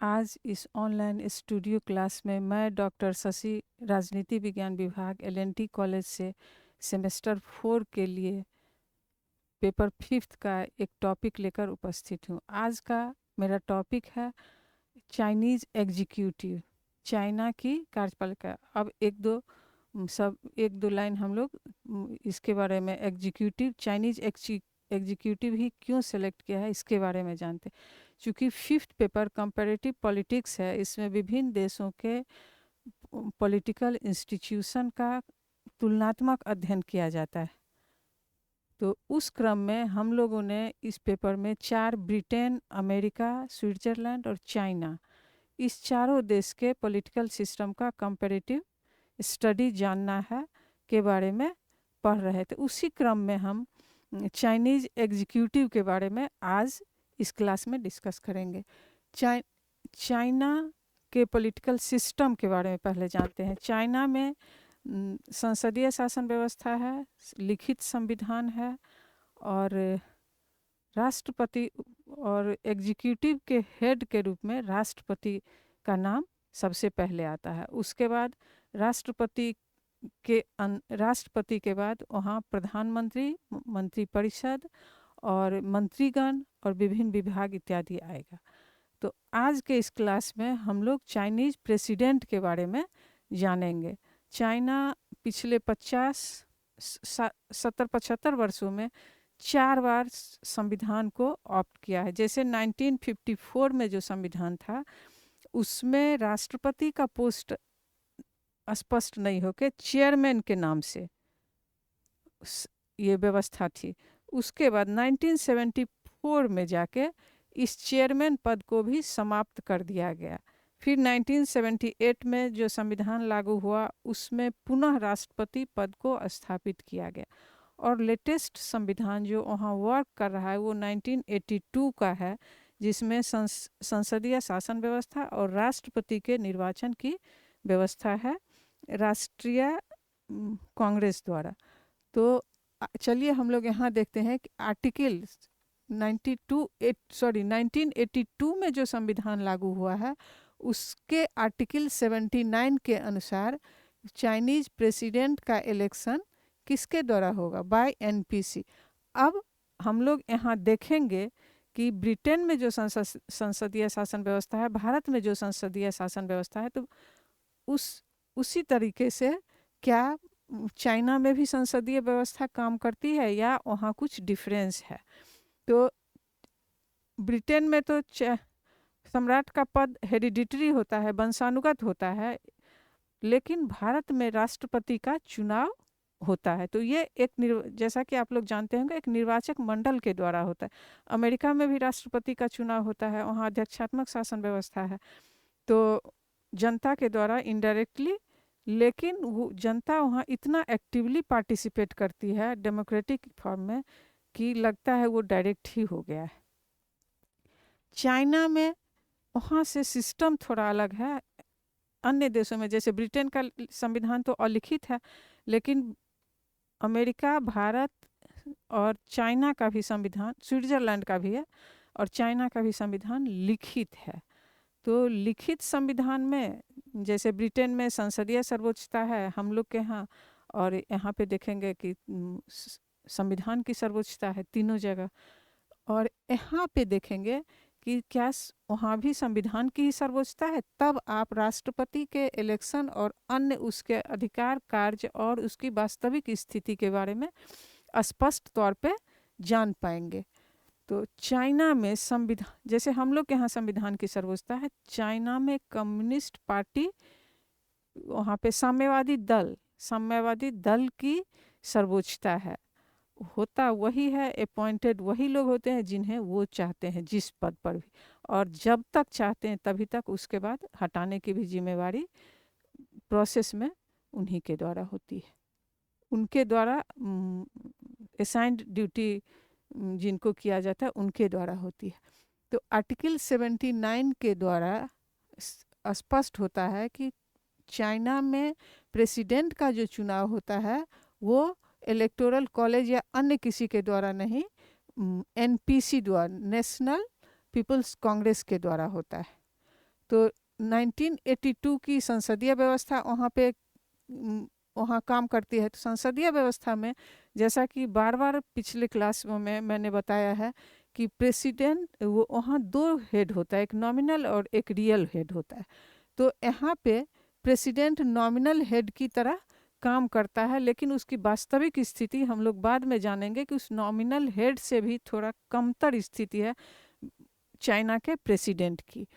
आज इस online studio class में मैं डॉक्टर शशि राजनीति विज्ञान विभाग एलएनटी कॉलेज से सेमेस्टर 4 के लिए पेपर 5 का एक टॉपिक लेकर उपस्थित हूँ। आज का मेरा टॉपिक है चाइनीज़ एग्जीक्यूटिव, चाइना की कार्यपालिका। अब एक दो लाइन हम लोग इसके बारे में चाइनीज़ एग्जीक्यूटिव ही क्यों सेलेक्ट किया है इसके बारे में जानते हैं। चूँकि 5th पेपर कंपैरेटिव पॉलिटिक्स है, इसमें विभिन्न देशों के पॉलिटिकल इंस्टीट्यूशन का तुलनात्मक अध्ययन किया जाता है। तो उस क्रम में हम लोगों ने इस पेपर में 4 ब्रिटेन, अमेरिका, स्विट्ज़रलैंड और चाइना, इस चारों देश के पॉलिटिकल सिस्टम का कंपैरेटिव स्टडी जानना है के बारे में पढ़ रहे थे। उसी क्रम में हम चाइनीज़ एग्जीक्यूटिव के बारे में आज इस क्लास में डिस्कस करेंगे। चाइना के पॉलिटिकल सिस्टम के बारे में पहले जानते हैं। चाइना में संसदीय शासन व्यवस्था है, लिखित संविधान है और राष्ट्रपति और एग्जीक्यूटिव के हेड के रूप में राष्ट्रपति का नाम सबसे पहले आता है। उसके बाद राष्ट्रपति के बाद वहाँ प्रधानमंत्री, मंत्रिपरिषद और मंत्रीगण और विभिन्न विभाग इत्यादि आएगा। तो आज के इस क्लास में हम लोग चाइनीज़ प्रेसिडेंट के बारे में जानेंगे। चाइना पिछले 70-75 वर्षों में 4 बार संविधान को ऑप्ट किया है। जैसे 1954 में जो संविधान था उसमें राष्ट्रपति का पोस्ट स्पष्ट नहीं होकर चेयरमैन के नाम से ये व्यवस्था थी। उसके बाद 1974 में जाके इस चेयरमैन पद को भी समाप्त कर दिया गया। फिर 1978 में जो संविधान लागू हुआ उसमें पुनः राष्ट्रपति पद को स्थापित किया गया और लेटेस्ट संविधान जो वहाँ वर्क कर रहा है वो 1982 का है, जिसमें संसदीय शासन व्यवस्था और राष्ट्रपति के निर्वाचन की व्यवस्था है राष्ट्रीय कांग्रेस द्वारा। तो चलिए हम लोग यहाँ देखते हैं कि आर्टिकल 1982 में जो संविधान लागू हुआ है उसके आर्टिकल 79 के अनुसार चाइनीज़ प्रेसिडेंट का इलेक्शन किसके द्वारा होगा? By NPC. अब हम लोग यहाँ देखेंगे कि ब्रिटेन में जो संसदीय शासन व्यवस्था है, भारत में जो संसदीय शासन व्यवस्था है, तो उसी तरीके से क्या चाइना में भी संसदीय व्यवस्था काम करती है या वहाँ कुछ डिफरेंस है? तो ब्रिटेन में तो सम्राट का पद हेरिडिटरी होता है, वंशानुगत होता है, लेकिन भारत में राष्ट्रपति का चुनाव होता है। तो ये जैसा कि आप लोग जानते होंगे एक निर्वाचक मंडल के द्वारा होता है। अमेरिका में भी राष्ट्रपति का चुनाव होता है, वहाँ अध्यक्षात्मक शासन व्यवस्था है, तो जनता के द्वारा इनडायरेक्टली, लेकिन वो जनता वहाँ इतना एक्टिवली पार्टिसिपेट करती है डेमोक्रेटिक फॉर्म में कि लगता है वो डायरेक्ट ही हो गया है। चाइना में वहाँ से सिस्टम थोड़ा अलग है। अन्य देशों में जैसे ब्रिटेन का संविधान तो अलिखित है, लेकिन अमेरिका, भारत और चाइना का भी संविधान, स्विट्ज़रलैंड का भी है और चाइना का भी संविधान लिखित है। तो लिखित संविधान में जैसे ब्रिटेन में संसदीय सर्वोच्चता है हम लोग के यहाँ, और यहाँ पे देखेंगे कि संविधान की सर्वोच्चता है तीनों जगह, और यहाँ पे देखेंगे कि क्या वहाँ भी संविधान की ही सर्वोच्चता है। तब आप राष्ट्रपति के इलेक्शन और अन्य उसके अधिकार, कार्य और उसकी वास्तविक स्थिति के बारे में स्पष्ट तौर पे जान पाएंगे। तो चाइना में संविधान, जैसे हम लोग के यहाँ संविधान की सर्वोच्चता है, चाइना में कम्युनिस्ट पार्टी, वहाँ पे साम्यवादी दल की सर्वोच्चता है। होता वही है, अपॉइंटेड वही लोग होते हैं जिन्हें वो चाहते हैं जिस पद पर भी, और जब तक चाहते हैं तभी तक, उसके बाद हटाने की भी जिम्मेवारी प्रोसेस में उन्हीं के द्वारा होती है। उनके द्वारा असाइंड ड्यूटी जिनको किया जाता है उनके द्वारा होती है। तो आर्टिकल 79 के द्वारा स्पष्ट होता है कि चाइना में प्रेसिडेंट का जो चुनाव होता है वो इलेक्टोरल कॉलेज या अन्य किसी के द्वारा नहीं, एनपीसी द्वारा, नेशनल पीपल्स कांग्रेस के द्वारा होता है। तो 1982 की संसदीय व्यवस्था वहाँ काम करती है। तो संसदीय व्यवस्था में जैसा कि बार बार पिछले क्लास में मैंने बताया है कि प्रेसिडेंट वो वहाँ दो हेड होता है, एक नॉमिनल और एक रियल हेड होता है। तो यहाँ पे प्रेसिडेंट नॉमिनल हेड की तरह काम करता है, लेकिन उसकी वास्तविक स्थिति हम लोग बाद में जानेंगे कि उस नॉमिनल हेड से भी थोड़ा कमतर स्थिति है चाइना के प्रेसिडेंट की।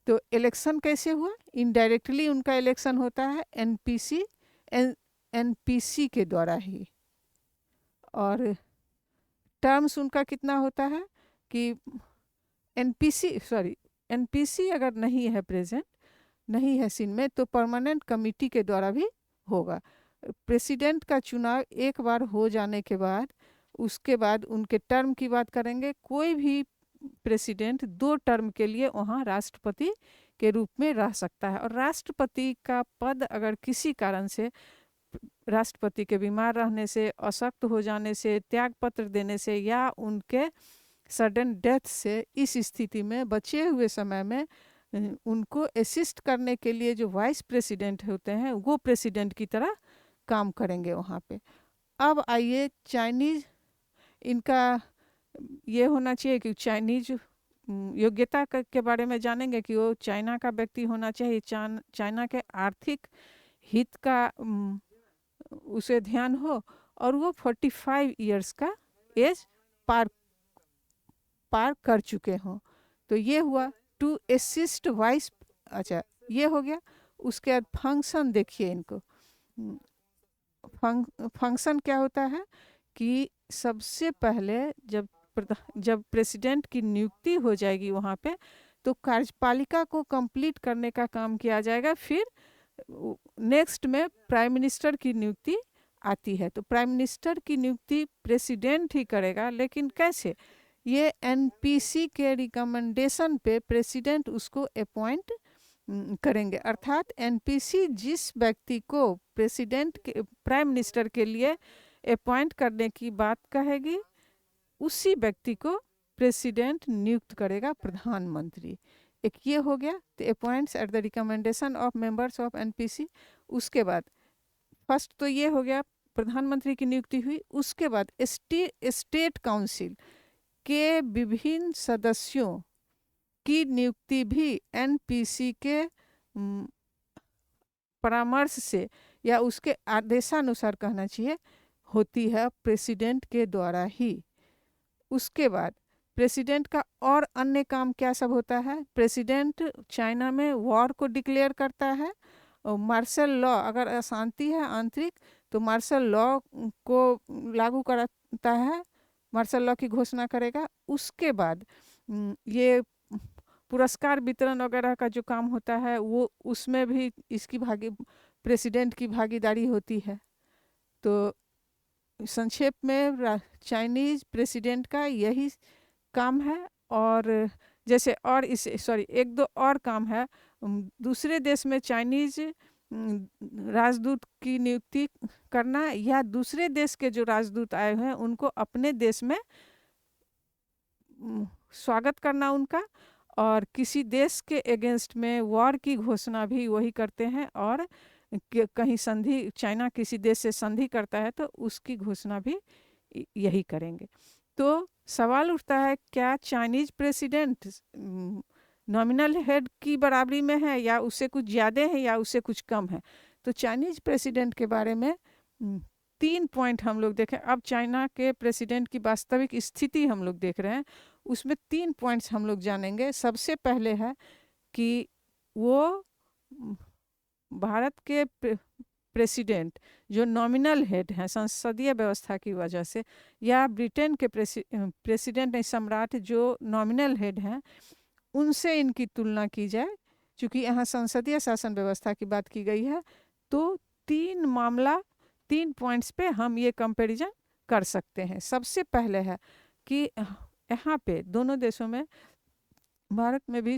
तो इलेक्शन कैसे हुआ? इनडायरेक्टली उनका इलेक्शन होता है एनपीसी के द्वारा ही। और टर्म्स उनका कितना होता है कि एनपीसी अगर नहीं है प्रेजेंट, नहीं है सीन में, तो परमानेंट कमेटी के द्वारा भी होगा। प्रेसिडेंट का चुनाव एक बार हो जाने के बाद उसके बाद उनके टर्म की बात करेंगे। कोई भी प्रेसिडेंट 2 टर्म के लिए वहाँ राष्ट्रपति के रूप में रह सकता है। और राष्ट्रपति का पद अगर किसी कारण से राष्ट्रपति के बीमार रहने से, अशक्त हो जाने से, त्यागपत्र देने से या उनके सडन डेथ से, इस स्थिति में बचे हुए समय में उनको असिस्ट करने के लिए जो वाइस प्रेसिडेंट होते हैं वो प्रेसिडेंट की तरह काम करेंगे वहाँ पे। अब आइए चाइनीज, इनका ये होना चाहिए कि चाइनीज योग्यता के बारे में जानेंगे कि वो चाइना का व्यक्ति होना चाहिए, चाइना के आर्थिक हित का उसे ध्यान हो, और वो 45 इयर्स का एज पार कर चुके हों। तो ये हुआ टू असिस्ट वाइस। अच्छा, ये हो गया। उसके बाद फंक्शन देखिए इनको। फंक्शन क्या होता है कि सबसे पहले जब प्रेसिडेंट की नियुक्ति हो जाएगी वहाँ पे, तो कार्यपालिका को कंप्लीट करने का काम किया जाएगा। फिर नेक्स्ट में प्राइम मिनिस्टर की नियुक्ति आती है। तो प्राइम मिनिस्टर की नियुक्ति प्रेसिडेंट ही करेगा, लेकिन कैसे? ये एनपीसी के रिकमेंडेशन पे प्रेसिडेंट उसको अपॉइंट करेंगे। अर्थात एनपीसी जिस व्यक्ति को प्रेसिडेंट के प्राइम मिनिस्टर के लिए अपॉइंट करने की बात कहेगी, उसी व्यक्ति को प्रेसिडेंट नियुक्त करेगा, प्रधानमंत्री। एक ये हो गया, तो appoints at the recommendation of members of NPC. उसके बाद फर्स्ट तो ये हो गया, प्रधानमंत्री की नियुक्ति हुई। उसके बाद स्टेट काउंसिल के विभिन्न सदस्यों की नियुक्ति भी एनपीसी के परामर्श से या उसके आदेशानुसार कहना चाहिए होती है, प्रेसिडेंट के द्वारा ही। उसके बाद प्रेसिडेंट का और अन्य काम क्या सब होता है? प्रेसिडेंट चाइना में वॉर को डिक्लेयर करता है, और मार्शल लॉ, अगर अशांति है आंतरिक तो मार्शल लॉ को लागू कराता है, मार्शल लॉ की घोषणा करेगा। उसके बाद ये पुरस्कार वितरण वगैरह का जो काम होता है वो, उसमें भी इसकी प्रेसिडेंट की भागीदारी होती है। तो संक्षेप में चाइनीज प्रेसिडेंट का यही काम है। और जैसे और एक दो और काम है। दूसरे देश में चाइनीज राजदूत की नियुक्ति करना, या दूसरे देश के जो राजदूत आए हुए हैं उनको अपने देश में स्वागत करना उनका, और किसी देश के अगेंस्ट में वॉर की घोषणा भी वही करते हैं। और कहीं संधि, चाइना किसी देश से संधि करता है तो उसकी घोषणा भी यही करेंगे। तो सवाल उठता है, क्या चाइनीज प्रेसिडेंट नॉमिनल हेड की बराबरी में है, या उससे कुछ ज़्यादा है, या उससे कुछ कम है? तो चाइनीज प्रेसिडेंट के बारे में 3 पॉइंट हम लोग देखें। अब चाइना के प्रेसिडेंट की वास्तविक स्थिति हम लोग देख रहे हैं, उसमें 3 पॉइंट्स हम लोग जानेंगे। सबसे पहले है कि वो भारत के प्रेसिडेंट जो नॉमिनल हेड हैं संसदीय व्यवस्था की वजह से, या ब्रिटेन के प्रेसिडेंट सम्राट जो नॉमिनल हेड हैं, उनसे इनकी तुलना की जाए। चूँकि यहाँ संसदीय शासन व्यवस्था की बात की गई है, तो 3 पॉइंट्स पे हम ये कंपैरिजन कर सकते हैं। सबसे पहले है कि यहाँ पे दोनों देशों में, भारत में भी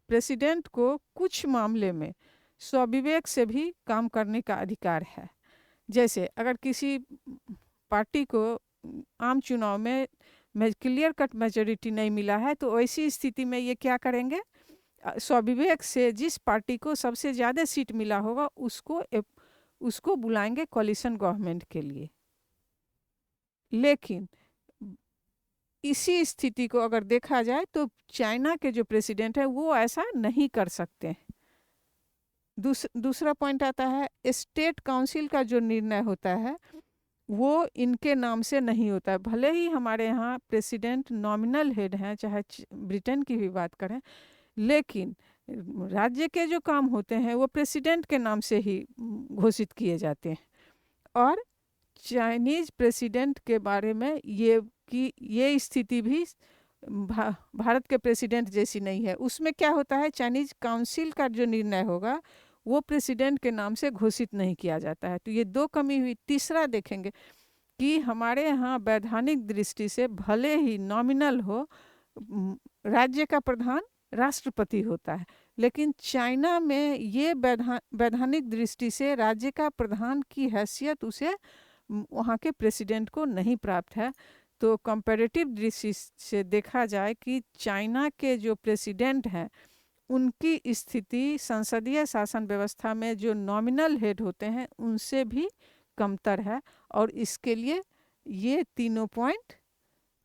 प्रेसिडेंट को कुछ मामले में स्वविवेक से भी काम करने का अधिकार है। जैसे अगर किसी पार्टी को आम चुनाव में क्लियर कट मेजॉरिटी नहीं मिला है, तो ऐसी स्थिति में ये क्या करेंगे? स्वविवेक से जिस पार्टी को सबसे ज़्यादा सीट मिला होगा उसको बुलाएंगे कोलिशन गवर्नमेंट के लिए। लेकिन इसी स्थिति को अगर देखा जाए तो चाइना के जो प्रेसिडेंट है वो ऐसा नहीं कर सकते हैं। दूसरा पॉइंट आता है, स्टेट काउंसिल का जो निर्णय होता है वो इनके नाम से नहीं होता है। भले ही हमारे यहाँ प्रेसिडेंट नॉमिनल हेड हैं, चाहे ब्रिटेन की भी बात करें, लेकिन राज्य के जो काम होते हैं वो प्रेसिडेंट के नाम से ही घोषित किए जाते हैं। और चाइनीज प्रेसिडेंट के बारे में ये स्थिति भी भारत के प्रेसिडेंट जैसी नहीं है। उसमें क्या होता है, चाइनीज काउंसिल का जो निर्णय होगा वो प्रेसिडेंट के नाम से घोषित नहीं किया जाता है। तो ये दो कमी हुई। तीसरा देखेंगे कि हमारे यहाँ वैधानिक दृष्टि से भले ही नॉमिनल हो, राज्य का प्रधान राष्ट्रपति होता है, लेकिन चाइना में ये वैधानिक दृष्टि से राज्य का प्रधान की हैसियत उसे वहाँ के प्रेसिडेंट को नहीं प्राप्त है। तो कंपैरेटिव दृष्टि से देखा जाए कि चाइना के जो प्रेसिडेंट हैं उनकी स्थिति संसदीय शासन व्यवस्था में जो नॉमिनल हेड होते हैं उनसे भी कमतर है। और इसके लिए ये तीनों पॉइंट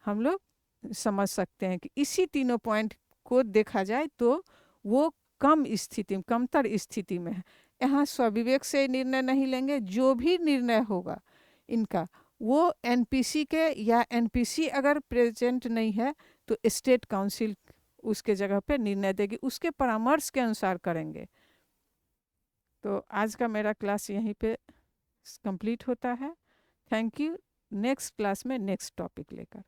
हम लोग समझ सकते हैं कि इसी तीनों पॉइंट को देखा जाए तो वो कमतर स्थिति में है। यहाँ स्वविवेक से निर्णय नहीं लेंगे। जो भी निर्णय होगा इनका वो एनपीसी के, या एनपीसी अगर प्रेजेंट नहीं है तो स्टेट काउंसिल उसके जगह पे निर्णय देगी, उसके परामर्श के अनुसार करेंगे। तो आज का मेरा क्लास यहीं पे कंप्लीट होता है। Thank you. नेक्स्ट क्लास में नेक्स्ट टॉपिक लेकर